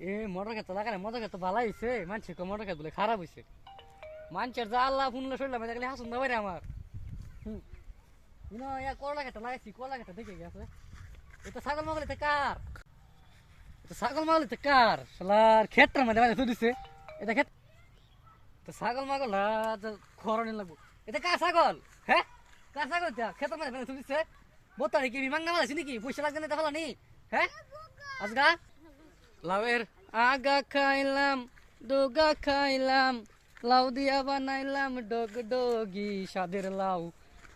এ motor খেতে লাগালে motor খেতে ভালো হয়েছে মানুষের মোটর খেতে বলে খারাপ হয়েছে মানুষের যা আল্লাহ ফুনলে শরীর দেখলে হাসুন না বাইরে আমার করলা খেতে লাগাইছি করলা খেতে দেখে গেছে এটা ছাগল মাগল এটা কার এটা ছাগল মাগল এটা কার শালার ক্ষেতটার মধ্যে মানে দিছে এটা ক্ষেত তো ছাগল মাগল খরণে লাগবো এটা কার ছাগল হ্যাঁ কার ছাগল এটা ক্ষেতের মধ্যে মানে দিছে বোতারি কি বিমাঙ্গা মালাইছি নাকি পয়সা লাগবে না এটা ফেলানি হ্যাঁ আজগা লাউয়ের আগা খাইলাম ডোগা খাইলাম লাউ দিয়া বানাইলাম ডগ ডগি সাদের লাউ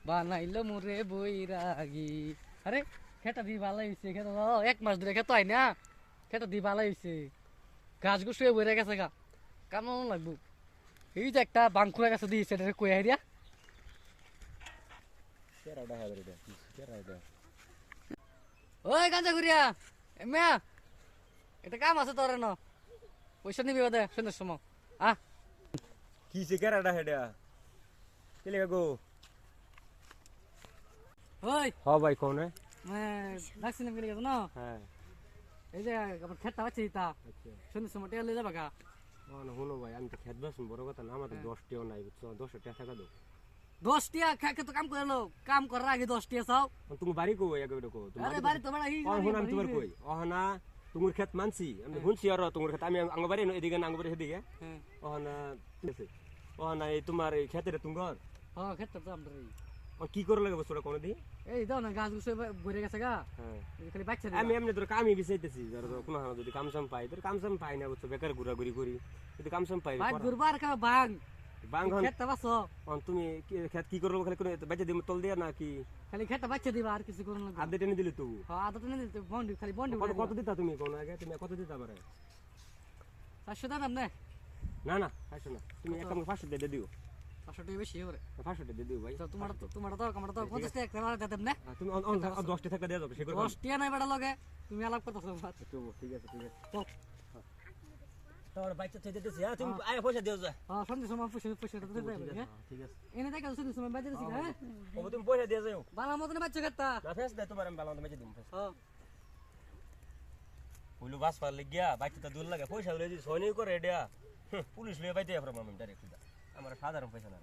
বানাইলো মুরে বৈরাগী আরে খেটা দিয়ে ভালো হয়েছে খেতে এক মাস ধরে খেতে হয় না খেটা দিয়ে ভালো হয়েছে গাছ গুছিয়ে বইরে গেছে গা কেমন লাগবো এই যে একটা বাংকুড়া গাছে দিয়েছে এটা কই হারিয়া ওই গাঁজা ঘুরিয়া মেয়া এটা কাম আছে তোর ন পয়সা নিবি ওদের সন্ধ্যের সময় কি সে কেরাডা হেডা কেলে গো ওই হ ভাই কোন ভ্যাকসিন গেলে গেছে না হ্যাঁ এই যে আমার খেতটা আছে তা আচ্ছা সন্ধ্যের সময় টেলে যাবা গা শুনো ভাই আমি তো খেত বাসুন বড় কথা না আমার তো 10 টাকা নাই বুঝছো 10 টাকা টাকা দাও 10 টিয়া খাকে তো কাম করে লো কাম করার আগে 10 টিয়া চাও তুমি বাড়ি কো এগো কো তুমি আরে বাড়ি তো বড় হি আমি তোমার কই অহনা তোমার খেত মানছি আমি শুনছি আর তোমার খেত আমি আঙ্গ বাড়ি এদিকে না আঙ্গ বাড়ি এদিকে অহনা ঠিক আছে অহনা এই তোমার এই খেতের তুঙ্গর হ্যাঁ খেতটা তো আমরা ও কি করে লাগে বছর কোন দি এই দাও না গাছ গুছে ভরে গেছে গা হ্যাঁ খালি বাচ্চা আমি এমনি তোর কামই বিছাইতেছি ধর কোন হানা যদি কামসাম পাই তোর কামসাম পাই না বুঝছো বেকার ঘুরাঘুরি করি যদি কামসাম পাই ভাই গুরবার কা বাং বাং খেতটা বাসো তুমি খেত কি করলো খালি কোন বাচ্চা দিম তল দিয়া না কি খালি খেতটা বাচ্চা দিবা আর কিছু করুন না আদে টেনে দিলি তো হ্যাঁ আদা তো নিতে বন্ডি খালি বন্ডি কত দিতা তুমি কোন আগে তুমি কত দিতা পারে 500 দাম না না না 500 না তুমি একটা 500 দিয়ে দিও 500 টাকা বেশি হবে 500 দিয়ে দিও ভাই তো তোমার তো আমার তো 50 টাকা করে দিতে না তুমি 10 টাকা দিয়ে দাও সে করে 10 টাকা নাই বড় লগে তুমি আলাপ করতেছো ঠিক আছে চল তোর বাইকটা থেকে দিতেছি হ্যাঁ তুমি আয় পয়সা দিও যা হ্যাঁ সন্ধ্যে সময় পয়সা দিতে দেবে হ্যাঁ ঠিক আছে এনে দেখা সন্ধ্যে সময় বাজে দিছি হ্যাঁ ও তুমি পয়সা দিয়ে যাও বালা মতন বাচ্চা খেতা না ফেস দে তোমার আমি বালা মতো মেজে দিম ফেস হ্যাঁ কইলো বাস পার লাগিয়া বাইকটা দূর লাগে পয়সা লই দি সয়নি করে এডিয়া পুলিশ লই বাইতে আমরা ডাইরেক্ট আমার সাধারণ পয়সা না